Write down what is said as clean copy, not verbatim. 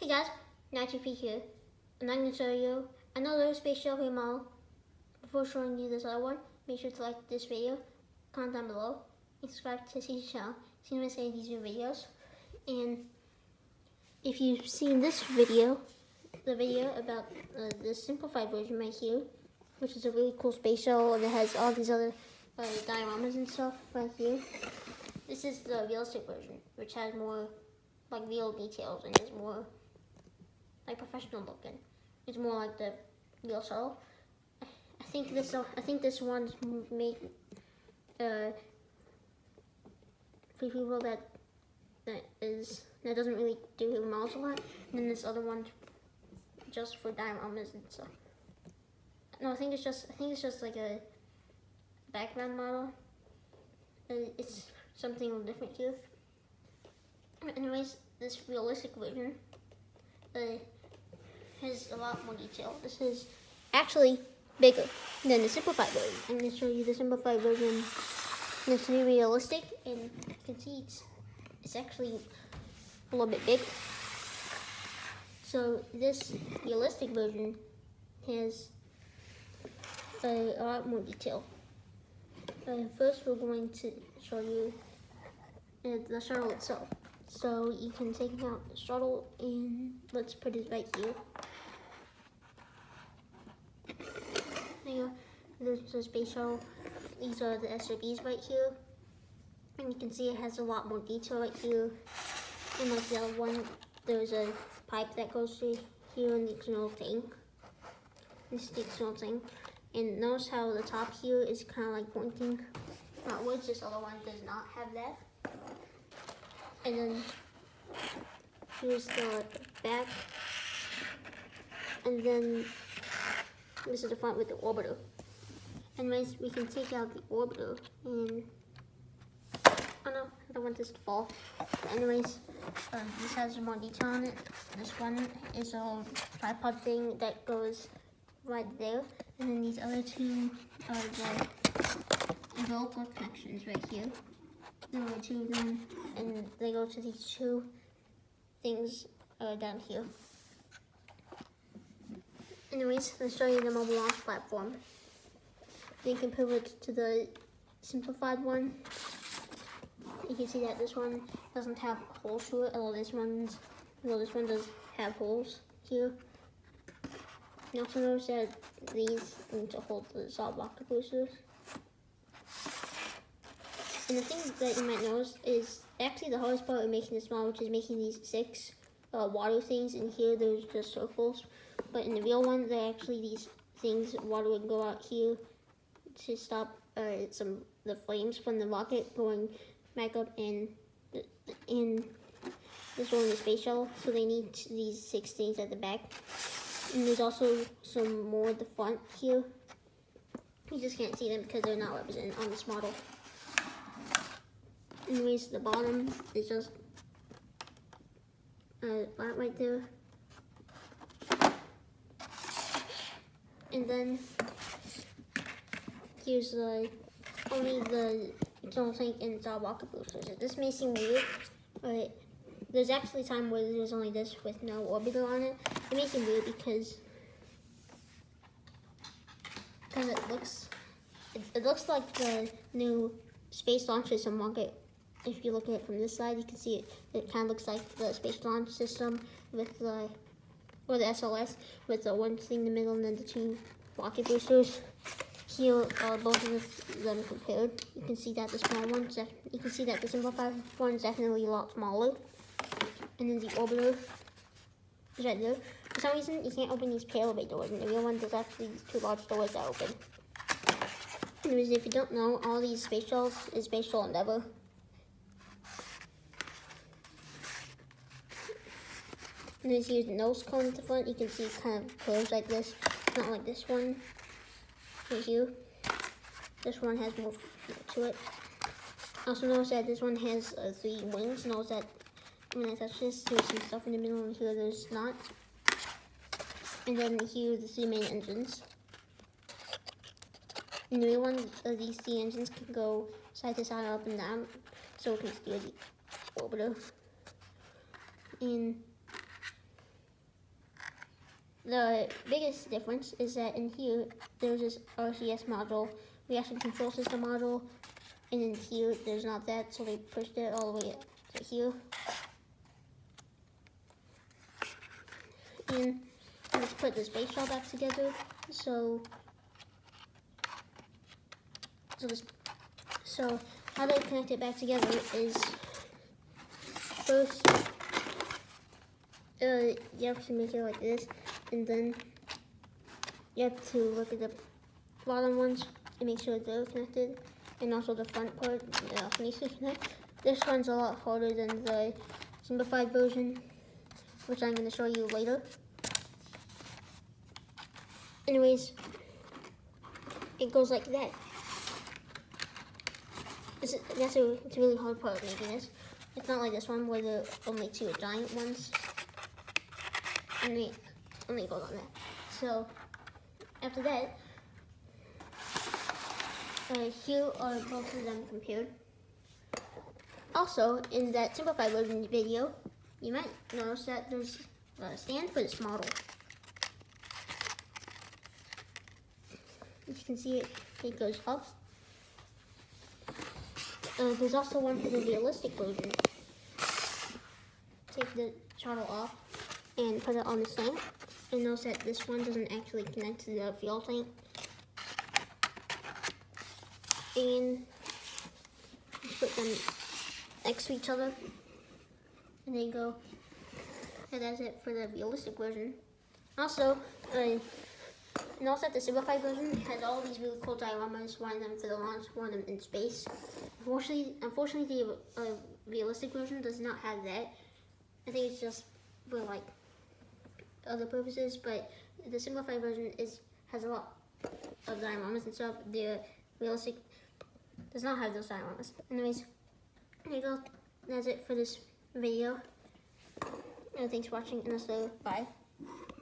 Hey guys, NiagaraTFP here, and I'm going to show you another Space Shuttle model. Before showing you this other one, make sure to like this video, comment down below, and subscribe to Space Shuttle so you don't miss any of these new videos. And if you've seen this video, the video about the simplified version right here, which is a really cool space shuttle and it has all these other dioramas and stuff right here. This is the realistic version, which has more like real details and is more like professional looking. It's more like the real shuttle. I think this one's made for people that doesn't really do models a lot, and then this other one's just for dioramas and stuff. No, I think it's just like a background model. It's something a little different here. Anyways, this realistic version has a lot more detail. This is actually bigger than the simplified version. I'm going to show you the simplified version. It's really realistic, and you can see it's actually a little bit bigger. So this realistic version has a lot more detail. First, we're going to show you the shuttle itself. So you can take out the shuttle, and let's put it right here. There you go. There's the space shuttle. These are the SOBs right here. And you can see it has a lot more detail right here. And like the other one, there's a pipe that goes through here in the external tank. This is the external tank. And notice how the top here is kind of like pointing outwards. This other one does not have that. And then here's the back. And then this is the front with the orbiter. Anyways, we can take out the orbiter and, oh no, I don't want this to fall. But anyways, this has more detail on it. This one is a tripod thing that goes right there. And then these other two are the umbilical connections right here. There are two of them, and they go to these two things down here. Anyways, let's show you the mobile launch platform. You can compare it to the simplified one. You can see that this one doesn't have holes through it, although this one does have holes here. You also notice that these need to hold the solid rocket boosters. And the thing that you might notice is actually the hardest part of making this model, which is making these 6 water things, and here there's just circles. But in the real one, they're actually these things. Water would go out here to stop the flames from the rocket going back up in this one, the space shuttle. So they need these 6 things at the back. And there's also some more at the front here. You just can't see them because they're not represented on this model. Anyways, the bottom is just flat right there. And then here's only the external tank and solid rocket boosters. This may seem weird, but there's actually a time where there's only this with no orbiter on it. It may seem weird because it looks like the new Space Launch System rocket. If you look at it from this side, you can see it kind of looks like the Space Launch System with the SLS with the one thing in the middle and then the 2 rocket boosters. Here are both of them compared. You can see that the small one, you can see that the simplified one is definitely a lot smaller. And then the orbiter is right there. For some reason, you can't open these payload bay doors. In the real one, there's actually these 2 large doors that open. Anyways, if you don't know, all these space shuttles is Space Shuttle Endeavour. And then here's the nose cone at the front. You can see it kind of curves like this, not like this one right here. This one has more to it. Also notice that this one has 3 wings. Notice that when I touch this, there's some stuff in the middle, and here there's not. And then here are the 3 main engines. In the real one, these 3 engines can go side to side, up and down, so it can steer the orbiter. And the biggest difference is that in here, there's this RCS module, reaction control system module, and in here, there's not that, so they pushed it all the way to here. And let's put the space shuttle back together. So how they connect it back together is first you have to make it like this, and then you have to look at the bottom ones and make sure they're connected, and also the front part needs to connect. This one's a lot harder than the simplified version, which I'm going to show you later. Anyways, it goes like that. It's a really hard part of making this. It's not like this one where there are only two giant ones. And they only goes on that. So after that, here are both of them compared. Also, in that simplified version video, you might notice that there's a stand for this model. As you can see, it goes up. There's also one for the realistic version. Take the shuttle off and put it on the stand. And notice that this one doesn't actually connect to the fuel tank. And put them next to each other. And there you go. And that's it for the realistic version. Also, notice that the simplified version has all these really cool dioramas, one of them for the launch, one of them in space. Unfortunately, the realistic version does not have that. I think it's just for like other purposes, but the simplified version has a lot of dioramas and stuff. The realistic does not have those dioramas. Anyways, there you go. That's it for this video. Thanks for watching, and I'll say bye.